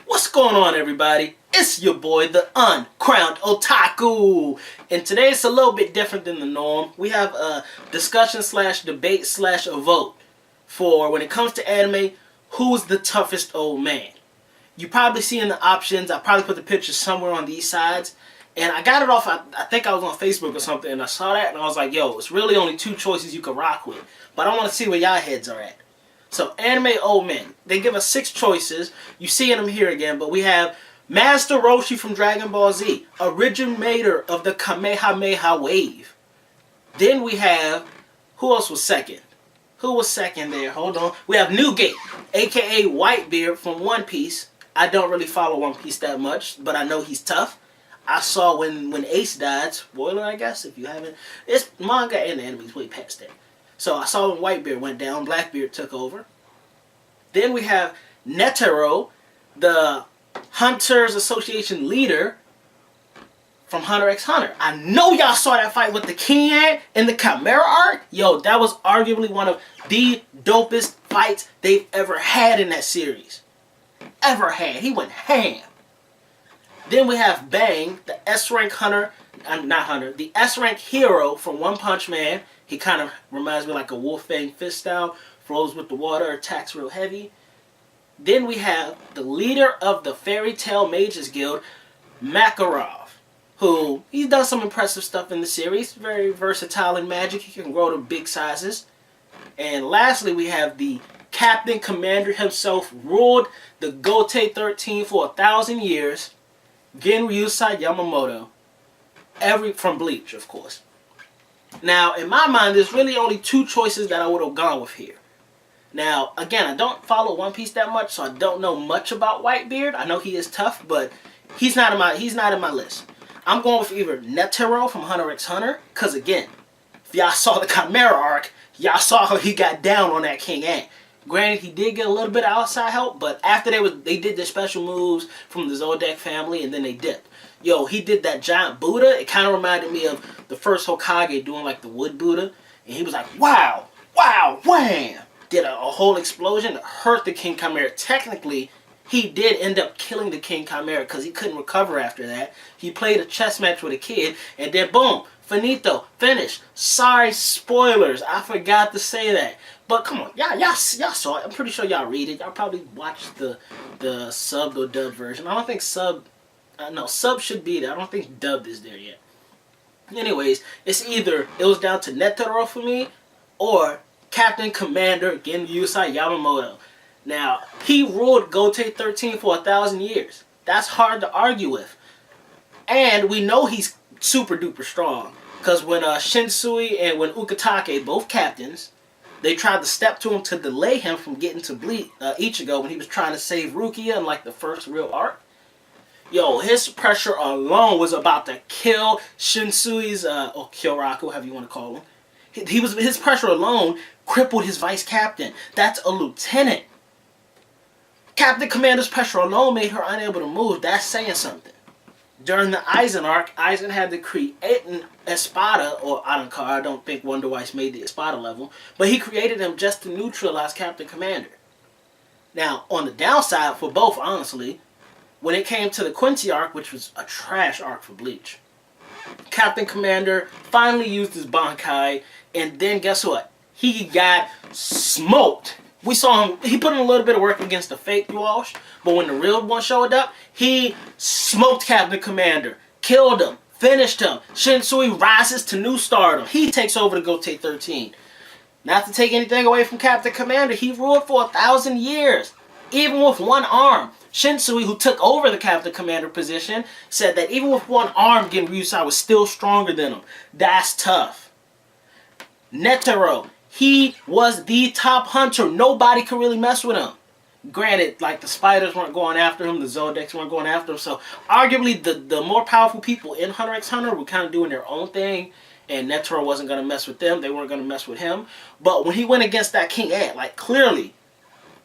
What's going on, everybody? It's your boy, the Uncrowned Otaku. And today it's a little bit different than the norm. We have a discussion slash debate slash a vote for when it comes to anime, who's the toughest old man. You probably see in the options, I probably put the picture somewhere on these sides. And I got it off, I think I was on Facebook or something, and I saw that and I was like, yo, it's really only two choices you could rock with. But I want to see where y'all heads are at. So, anime old men. They give us 6 choices. You see them here again, but we have Master Roshi from Dragon Ball Z, originator of the Kamehameha wave. Then we have, who else was second? Who was second there? Hold on. We have Newgate, aka Whitebeard from One Piece. I don't really follow One Piece that much, but I know he's tough. I saw when Ace died, spoiler I guess, if you haven't. It's manga and anime's way past that. So I saw when Whitebeard went down, Blackbeard took over. Then we have Netero, the Hunters Association leader from Hunter x Hunter. I know y'all saw that fight with the King Ant in the Chimera arc. Yo, that was arguably one of the dopest fights they've ever had in that series. Ever had. He went ham. Then we have Bang, the S-rank hunter, the S-rank hero from One Punch Man. He kind of reminds me like a Wolfang Fist style, flows with the water, attacks real heavy. Then we have the leader of the Fairy Tail Mages Guild, Makarov, who, he's done some impressive stuff in the series, very versatile in magic, he can grow to big sizes. And lastly, we have the Captain Commander himself, ruled the Gotei 13 for 1,000 years, Genryusai Yamamoto, from Bleach, of course. Now, in my mind, there's really only 2 choices that I would have gone with here. Now, again, I don't follow One Piece that much, so I don't know much about Whitebeard. I know he is tough, but he's not in my list. I'm going with either Netero from Hunter x Hunter, because again, if y'all saw the Chimera arc, y'all saw how he got down on that King Ant. Granted, he did get a little bit of outside help, but after they did their special moves from the Zodiac family, and then they dipped. Yo, he did that giant Buddha. It kind of reminded me of the first Hokage doing like the wood Buddha. And he was like, wow, wow, wham! Did a whole explosion that hurt the King Chimera. Technically, he did end up killing the King Chimera because he couldn't recover after that. He played a chess match with a kid, and then boom, finito, finished. Sorry, spoilers. I forgot to say that. But come on, y'all saw it. I'm pretty sure y'all read it. Y'all probably watched the subbed or dubbed version. I don't think sub should be there. I don't think dubbed is there yet. Anyways, it was down to Netero for me, or Captain Commander Genryusai Yamamoto. Now, he ruled Gotei 13 for 1,000 years. That's hard to argue with. And we know he's super duper strong. Because when Shinsui and when Ukitake, both captains, they tried to step to him to delay him from getting to Ichigo when he was trying to save Rukia in like the first real arc. Yo, his pressure alone was about to kill Shinsui's, or Kyoraku, however you want to call him. His pressure alone crippled his vice captain. That's a lieutenant. Captain Commander's pressure alone made her unable to move. That's saying something. During the Aizen arc, Aizen had to create an Espada, or Arankar. I don't think Wonder Wise made the Espada level, but he created him just to neutralize Captain Commander. Now, on the downside for both, honestly, when it came to the Quincy arc, which was a trash arc for Bleach, Captain Commander finally used his Bankai, and then guess what? He got smoked. We saw him, he put in a little bit of work against the fake Wash, but when the real one showed up, he smoked Captain Commander, killed him, finished him. Shinsui rises to new stardom. He takes over the Gotei 13. Not to take anything away from Captain Commander, he ruled for 1,000 years, even with one arm. Shinsui, who took over the Captain Commander position, said that even with one arm, Genryusai was still stronger than him. That's tough. Netero, he was the top hunter. Nobody could really mess with him. Granted, like the spiders weren't going after him, the Zodiacs weren't going after him, so arguably the more powerful people in Hunter x Hunter were kind of doing their own thing, and Netero wasn't going to mess with them, they weren't going to mess with him. But when he went against that King Ant, like clearly,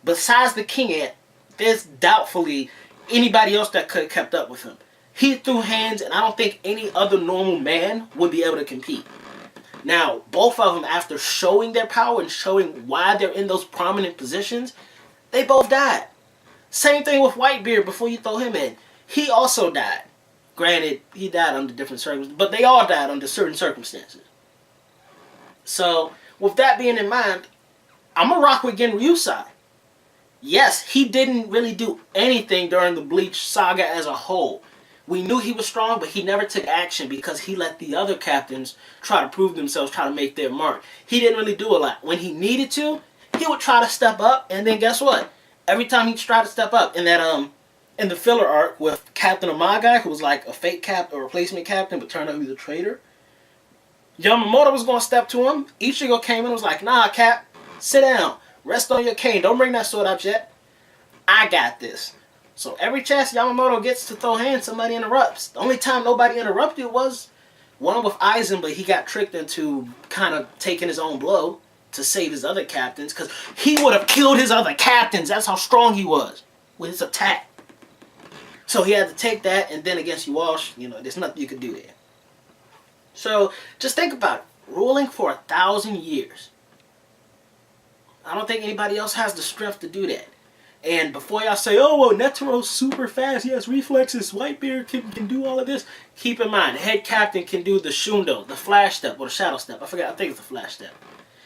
besides the King Ant, there's doubtfully anybody else that could have kept up with him. He threw hands, and I don't think any other normal man would be able to compete. Now, both of them, after showing their power and showing why they're in those prominent positions, they both died. Same thing with Whitebeard before you throw him in. He also died. Granted, he died under different circumstances, but they all died under certain circumstances. So, with that being in mind, I'm going to rock with Genryu's side. Yes, he didn't really do anything during the Bleach saga as a whole. We knew he was strong, but he never took action because he let the other captains try to prove themselves, try to make their mark. He didn't really do a lot. When he needed to, he would try to step up, and then guess what? Every time he tried to step up in that in the filler arc with Captain Amagai, who was like a fake captain, a replacement captain, but turned out he was a traitor, Yamamoto was going to step to him. Ichigo came in and was like, nah, Cap, sit down. Rest on your cane. Don't bring that sword out yet. I got this. So every chance Yamamoto gets to throw hands, somebody interrupts. The only time nobody interrupted was one with Aizen, but he got tricked into kind of taking his own blow to save his other captains, because he would have killed his other captains. That's how strong he was with his attack. So he had to take that, and then against Yuash, there's nothing you could do there. So just think about it. Ruling for 1,000 years. I don't think anybody else has the strength to do that. And before y'all say, oh, well, Netero's super fast, he has reflexes, Whitebeard can do all of this, keep in mind, the head captain can do the Shundo, the flash step, or the shadow step. I think it's the flash step.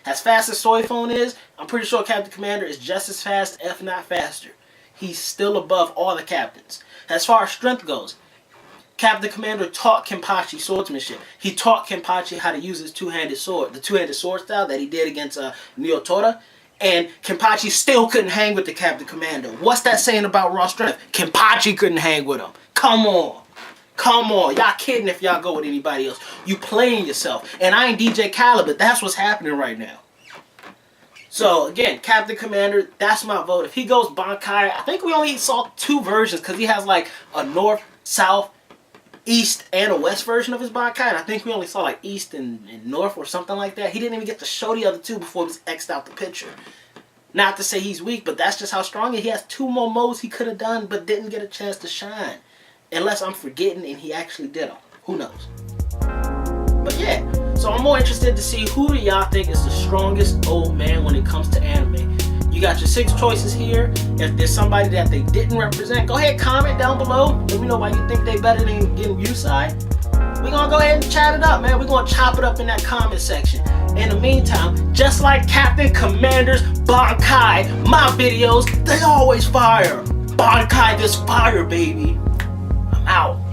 As fast as Soifone is, I'm pretty sure Captain Commander is just as fast, if not faster. He's still above all the captains. As far as strength goes, Captain Commander taught Kenpachi swordsmanship. He taught Kenpachi how to use his two-handed sword, the two-handed sword style that he did against Nyotora. And Kenpachi still couldn't hang with the Captain Commander. What's that saying about raw strength? Kenpachi couldn't hang with him. Come on. Come on. Y'all kidding if y'all go with anybody else. You playing yourself. And I ain't DJ Khaled, but that's what's happening right now. So, again, Captain Commander, that's my vote. If he goes Bankai, I think we only saw 2 versions because he has like a north, south, east, and a west version of his Bankai. And I think we only saw like east and north or something like that. He didn't even get to show the other 2 before he was X'd out the picture. Not to say he's weak, but that's just how strong he is. He has 2 more modes he could have done, but didn't get a chance to shine. Unless I'm forgetting and he actually did them. Who knows? But yeah, so I'm more interested to see who do y'all think is the strongest old man when it comes to anime. You got your 6 choices here. If there's somebody that they didn't represent, go ahead, comment down below. Let me know why you think they better than Genryu's side. We're going to go ahead and chat it up, man. We're going to chop it up in that comment section. In the meantime, just like Captain Commander's Bankai, my videos, they always fire. Bankai this fire, baby. I'm out.